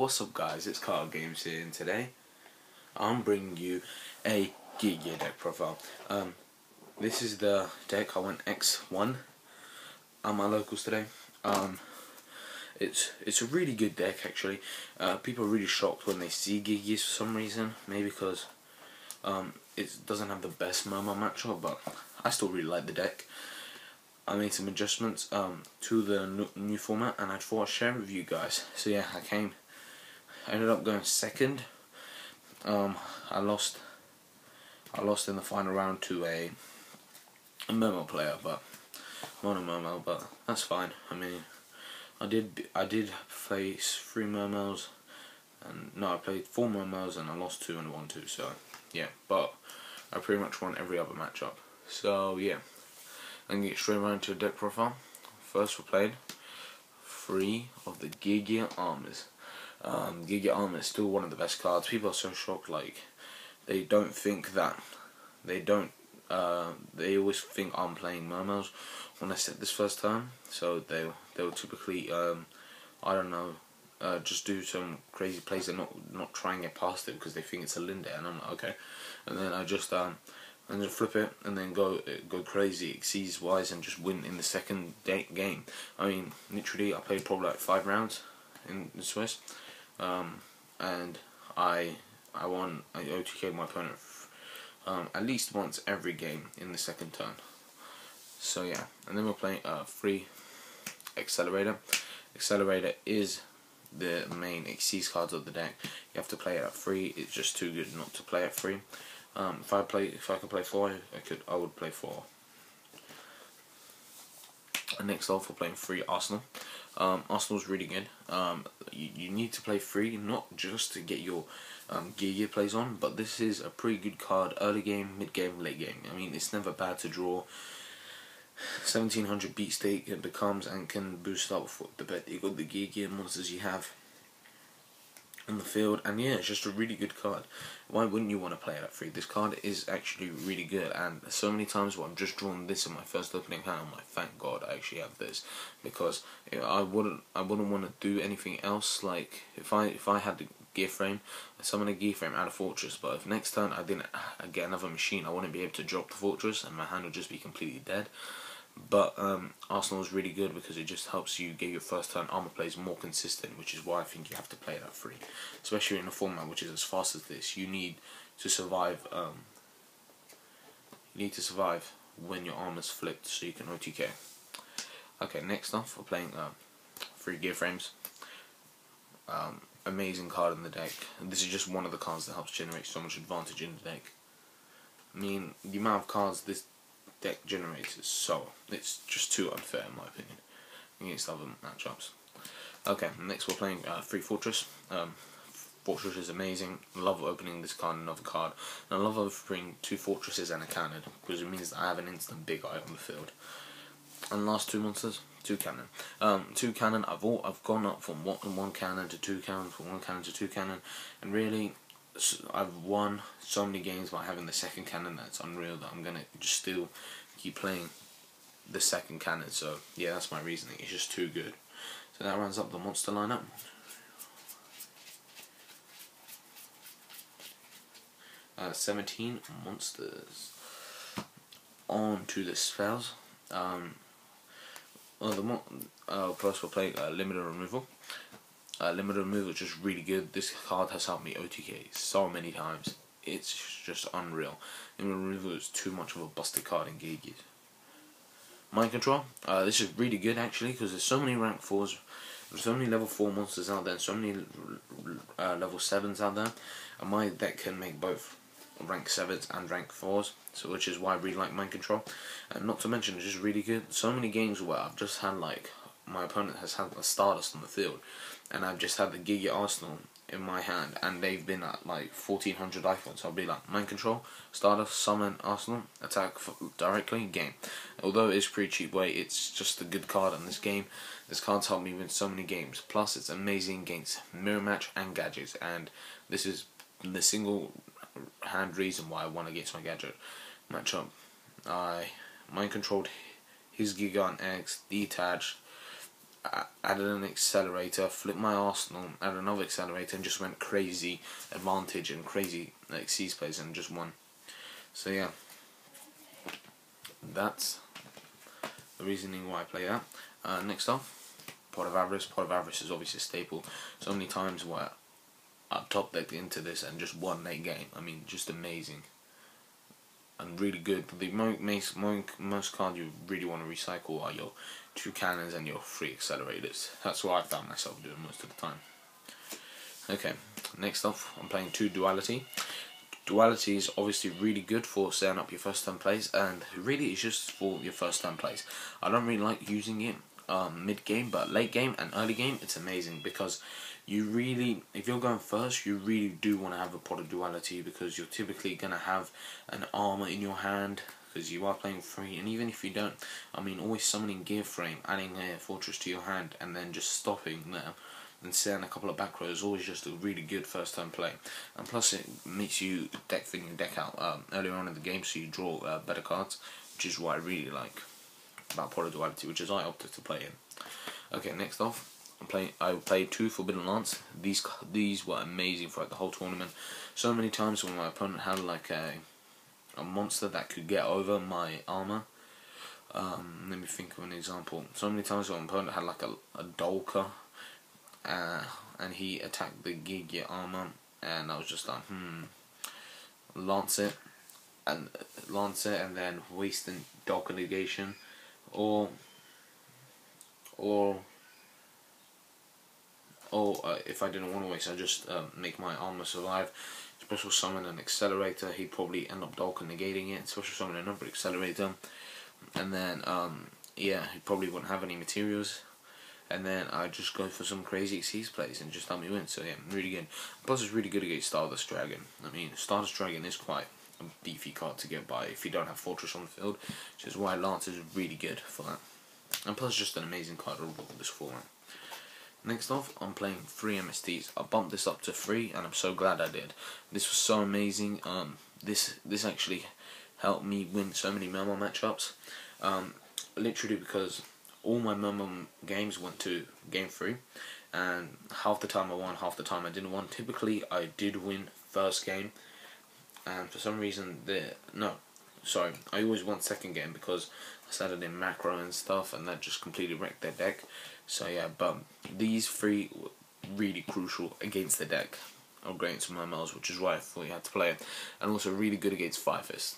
what's up guys, it's Carl Games here, and today I'm bringing you a Geargia deck profile. This is the deck. I went X1 on my locals today. It's a really good deck actually. People are really shocked when they see Geargias for some reason, maybe because it doesn't have the best Murmur matchup, but I still really like the deck. I made some adjustments to the new format, and I thought I'd share it with you guys. So yeah, I ended up going second. I lost in the final round to a Murmur player, but not a Murmur, but that's fine. I mean, I did face 3 Murmurs, and no, I played 4 Murmurs and I lost 2 and won 2. So yeah, but I pretty much won every other matchup. So yeah. I'm going to get straight right into a deck profile. First we're playing 3 of the Geargia Armors. Geargia Armor is still one of the best cards. People are so shocked, like, they always think I'm playing Murmurs when I set this first turn. So they'll typically, I don't know, just do some crazy plays and not try and get past it because they think it's a Linde, and I'm like, okay. And then I just flip it and then go crazy exceeds wise and just win in the second game. I mean, literally I played probably like 5 rounds in Swiss, and I won. I OTK'd my opponent at least once every game in the second turn. So yeah, and then we're playing 3 Accelerator. Accelerator is the main exceeds cards of the deck. You have to play it at 3. It's just too good not to play at 3. If I could play 4, I would play 4. And next off, we're playing 3 Arsenal. Arsenal's really good. You need to play 3 not just to get your Geargia plays on, but this is a pretty good card early game, mid game, late game. I mean, it's never bad to draw 1700 beat stake. It becomes and can boost up for the Geargia monsters you have on the field, and yeah, it's just a really good card. Why wouldn't you want to play it at 3? This card is actually really good, and so many times where I've just drawn this in my first opening hand, I'm like, thank God I actually have this, because I wouldn't want to do anything else. Like if I had the gear frame, I summon a gear frame out of fortress, but if next turn I didn't get another machine, I wouldn't be able to drop the fortress, and my hand would just be completely dead. But Arsenal is really good because it just helps you get your first turn armor plays more consistent, which is why I think you have to play it at 3, especially in a format which is as fast as this. You need to survive. When your armor's flipped, so you can OTK. Okay, next off we're playing 3 gear frames. Amazing card in the deck. And this is just one of the cards that helps generate so much advantage in the deck. I mean, the amount of cards this deck generates is it's just too unfair in my opinion against other matchups. Okay, next we're playing 3 Fortress. Fortress is amazing. I love opening this card and another card, and I love opening 2 Fortresses and a cannon because it means that I have an instant big eye on the field. And last 2 monsters, 2 cannon. 2 cannon. I've gone up from 1 cannon to 2 cannon, from 1 cannon to 2 cannon, and really I've won so many games by having the second cannon that's unreal that I'm gonna just still keep playing the second cannon. So yeah, that's my reasoning. It's just too good. So that rounds up the monster lineup. 17 monsters. On to the spells. First we're playing limited removal. Limited removal is just really good. This card has helped me OTK so many times. It's just unreal. Limited removal is too much of a busted card in Geargia. Mind control. This is really good actually because there's so many rank 4s, there's so many level 4 monsters out there, and so many level 7s out there, and my deck can make both rank 7s and rank 4s, so which is why I really like mind control. And not to mention, it's just really good. So many games where I've just had like my opponent has had a Stardust on the field, and I've just had the Geargia Arsenal in my hand, and they've been at like 1400 icons. So I'll be like, mind control, Stardust, summon Arsenal, attack directly, game. Although it is pretty cheap way, it's just a good card in this game. This card's helped me win so many games. Plus, it's amazing against mirror match and gadgets, and this is the single hand reason why I won against my gadget matchup. I mind controlled his Giga on X, detached, added an accelerator, flipped my Arsenal, added another accelerator, and just went crazy advantage and crazy like seize plays and just won. So yeah, that's the reasoning why I play that. Next off, Pot of Avarice. Pot of Avarice is obviously a staple. So many times where I've top decked into this and just won late game. I mean, just amazing and really good. The most cards you really want to recycle are your 2 cannons and your 3 accelerators. That's what I found myself doing most of the time. Okay, next off, I'm playing 2 Duality. Duality is obviously really good for setting up your first turn plays, and really it's just for your first turn plays. I don't really like using it mid game, but late game and early game it's amazing, because you really, if you're going first, you really do want to have a Pot of Duality, because you're typically going to have an armor in your hand, because you are playing free. And even if you don't, I mean, always summoning Gear Frame, adding a Fortress to your hand, and then just stopping there and setting a couple of back rows, always just a really good first turn play. And plus it makes you thin your deck out earlier on in the game, so you draw better cards, which is what I really like about Pot of Duality, which is I opted to play in. Okay, next off, I played 2 Forbidden Lance. These were amazing throughout the whole tournament. So many times when my opponent had like a monster that could get over my armor. Let me think of an example. So many times when my opponent had like a Dolker, and he attacked the Geargia armor, and I was just like, lance it, and then wasting Dolker negation, or if I didn't want to waste, I just make my armor survive. Special summon an accelerator, he'd probably end up Dolker negating it. Special summon another accelerator, and then yeah, he probably wouldn't have any materials, and then I'd just go for some crazy seize plays and just help me win. So yeah, really good. Plus it's really good against Stardust Dragon. I mean, Stardust Dragon is quite a beefy card to get by if you don't have Fortress on the field, which is why Lance is really good for that. And plus just an amazing card overall in this format. Next off, I'm playing 3 MSTs. I bumped this up to 3, and I'm so glad I did. This was so amazing. This actually helped me win so many Mermaid matchups. Literally because all my Mermaid games went to game 3, and half the time I won, half the time I didn't win. Typically, I did win first game, and for some reason, I always won second game because I started in macro and stuff, and that just completely wrecked their deck. So yeah, but these 3 were really crucial against the deck against Mermails, which is why I thought you had to play it, and also really good against Fire Fist.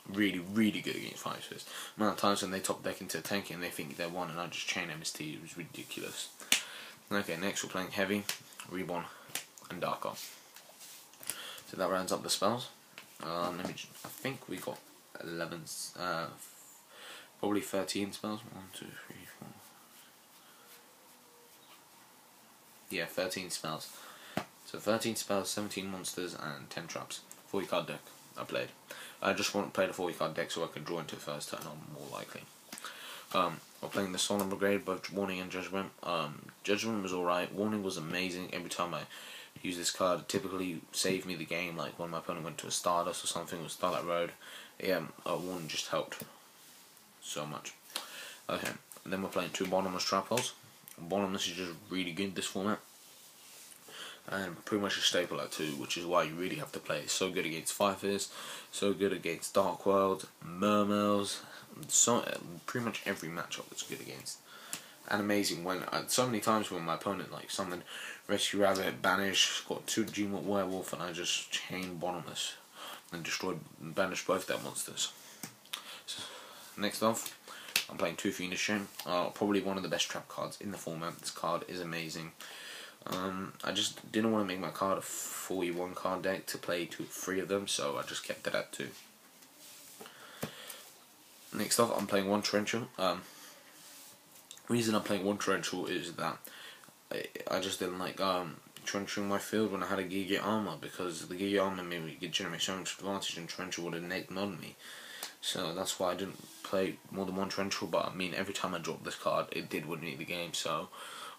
Really, really good against Fire Fist. The amount of times when they top deck into a tanky and they think they're one, and I just chain MST, it was ridiculous. Okay, next we're playing Heavy, Reborn, and Dark Art. So that rounds up the spells. I think we got 11, probably 13 spells. 1, 2, 3, 4. Yeah, 13 spells. So 13 spells, 17 monsters, and 10 traps. 40 card deck I played. I just want to play the 40 card deck so I can draw into first turn on more likely. We're playing the Solemn Brigade, both Warning and Judgment. Judgment was alright, Warning was amazing. Every time I use this card, it typically saved me the game, like when my opponent went to a Stardust or something with Starlight Road. Yeah, Warning just helped so much. Okay, and then we're playing 2 Bottomless Trap Holes. Bottomless is just really good in this format, and pretty much a staple at 2, which is why you really have to play. It's so good against Fire Fist, so good against Dark World, Mermails, so pretty much every matchup it's good against. And amazing when so many times when my opponent like summoned Rescue Rabbit, Banish, got 2 Gmod Werewolf, and I just chained Bottomless and banished both their monsters. So, next off, I'm playing 2 Fiendish Shame. Probably one of the best trap cards in the format. This card is amazing. I just didn't want to make my card a 41 card deck to play 3 of them, so I just kept it at 2. Next off, I'm playing 1 Torrential. Reason I'm playing 1 Torrential is that I just didn't like Torrential my field when I had a Geargia armor, because the Geargia armor made me generate so much advantage, and Torrential would have naked on me. So that's why I didn't play more than 1 Torrential. But I mean, every time I dropped this card, it did win me the game. So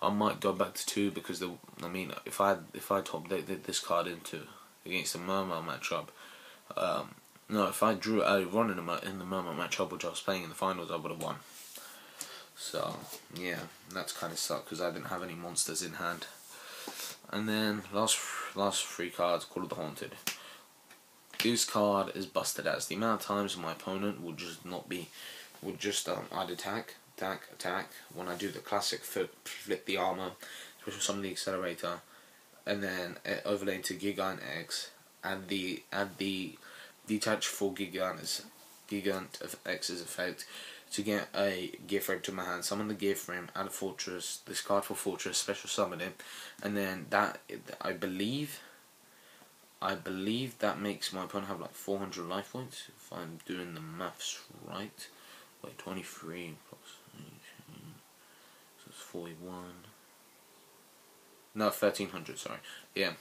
I might go back to 2, because if I top decked this card into against a Mermail matchup, if I drew a run in the Mermail matchup which I was playing in the finals, I would have won. So yeah, that's kind of sucked because I didn't have any monsters in hand. And then last 3 cards, Call of the Haunted. This card is busted as the amount of times my opponent will just I'd attack. When I do the classic flip the armor, special summon the accelerator, and then overlay into Gigant X, and the detach full Gigant of X's effect to get a gear frame to my hand. Summon the gear frame, add a fortress, discard for fortress, special summon it, and then that I believe that makes my opponent have like 400 life points if I'm doing the maths right. Wait, 23 plus, so it's 41. No, 1300. Sorry, yeah,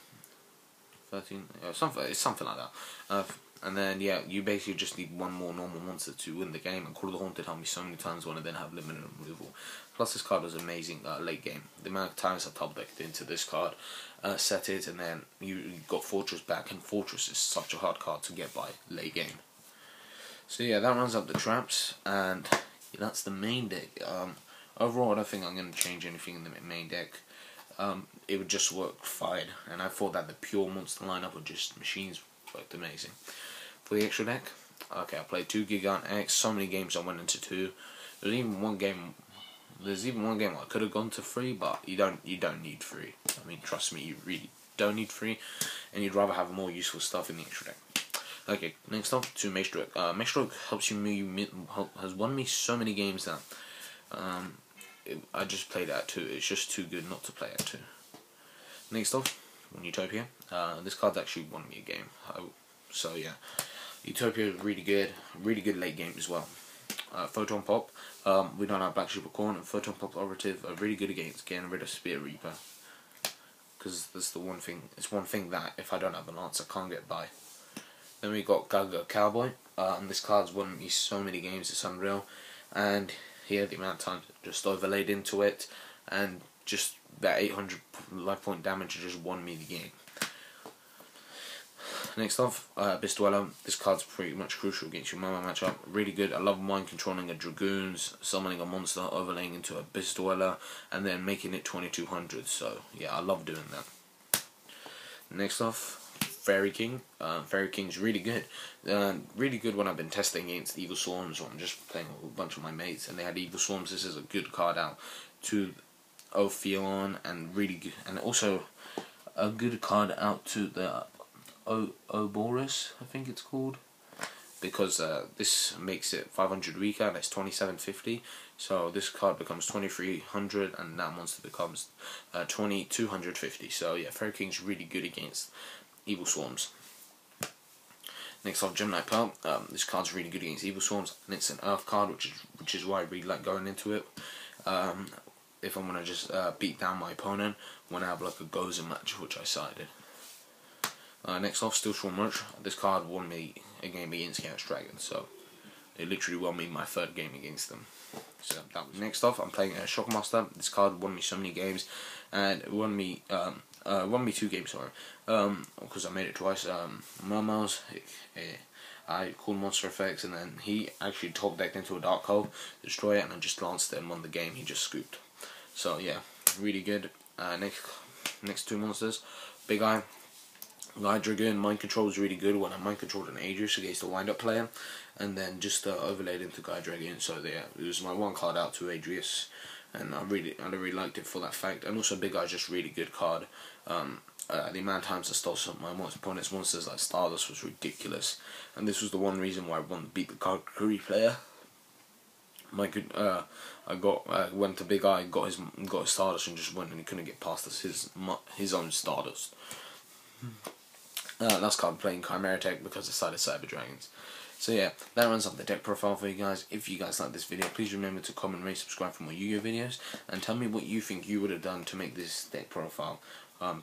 13. It's something like that. And then yeah, you basically just need one more normal monster to win the game. And Call of the Haunted helped me so many times when I then have limited removal. Plus this card was amazing late game. The amount of times I top decked into this card, set it, and then you got Fortress back, and Fortress is such a hard card to get by late game. So yeah, that runs up the traps, and yeah, that's the main deck. Overall, I don't think I'm going to change anything in the main deck. It would just work fine, and I thought that the pure monster lineup with just machines worked amazing. For the extra deck, okay, I played 2 Gigant X. So many games I went into 2. There's even one game I could have gone to 3, but you don't need 3. I mean, trust me, you really don't need 3, and you'd rather have more useful stuff in the extra deck. Okay, next up to Maestroke. Maestroke helps has won me so many games that I just played at 2. It's just too good not to play at 2. Next off, Utopia. This card's actually won me a game. So yeah, Utopia is really good late game as well. Photon Pop. We don't have Black Supercorn, and Photon Pop Operative are really good against getting rid of Spear Reaper. Because that's the one thing. It's one thing that if I don't have an answer, I can't get by. Then we got Geargia Cowboy. This card's won me so many games, it's unreal. And here the amount of times just overlaid into it, and just that 800 life point damage just won me the game. Next off, Abyss Dweller. This card's pretty much crucial against your Mama matchup. Really good. I love mind controlling a Dragoons, summoning a monster, overlaying into Abyss Dweller, and then making it 2200. So yeah, I love doing that. Next off, Fairy King. Fairy King's really good. Really good when I've been testing against Evil Swarms, or I'm just playing with a bunch of my mates and they had Evil Swarms. This is a good card out to Ophion, and really good, and also a good card out to the Ouroboros, I think it's called, because this makes it 500 weaker, and it's 2750, so this card becomes 2300 and that monster becomes 2250. So yeah, Fairy King's really good against Evil Swarms. Next off, Gemini Pearl. This card's really good against Evil Swarms, and it's an Earth card, which is why I really like going into it. If I'm gonna just beat down my opponent when I have like a Gozer match, which I sided. Next off, Steel Swarm Roach. This card won me a game against Chaos Dragon, so it literally won me my 3rd game against them. So that was next off. I'm playing a Shockmaster. This card won me so many games, and it won me 2 games, sorry, because I made it twice. Murmurs, I called monster effects, and then he actually top decked into a Dark Hole, destroy it, and I just lanced it and won the game. He just scooped. So yeah, really good. Next 2 monsters, Big Eye. Dragoon. Mind control was really good when I mind controlled an Aegis against a wind up player, and then just overlaid into Dragoon. So yeah, it was my 1 card out to Aegis, and I really liked it for that fact. And also Big Eye's just really good card. The amount of times I stole some of my opponent's monsters like Stardust was ridiculous, and this was the one reason why I wanted to beat the Valkyrie player. I went to Big Eye, got his Stardust, and just went, and he couldn't get past his own Stardust. Last card, playing Chimera Tech because I decided Cyber Dragons. So yeah, that runs up the deck profile for you guys. If you guys like this video, please remember to comment, rate, subscribe for more Yu-Gi-Oh videos, and tell me what you think you would have done to make this deck profile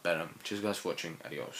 better. Cheers guys for watching. Adios.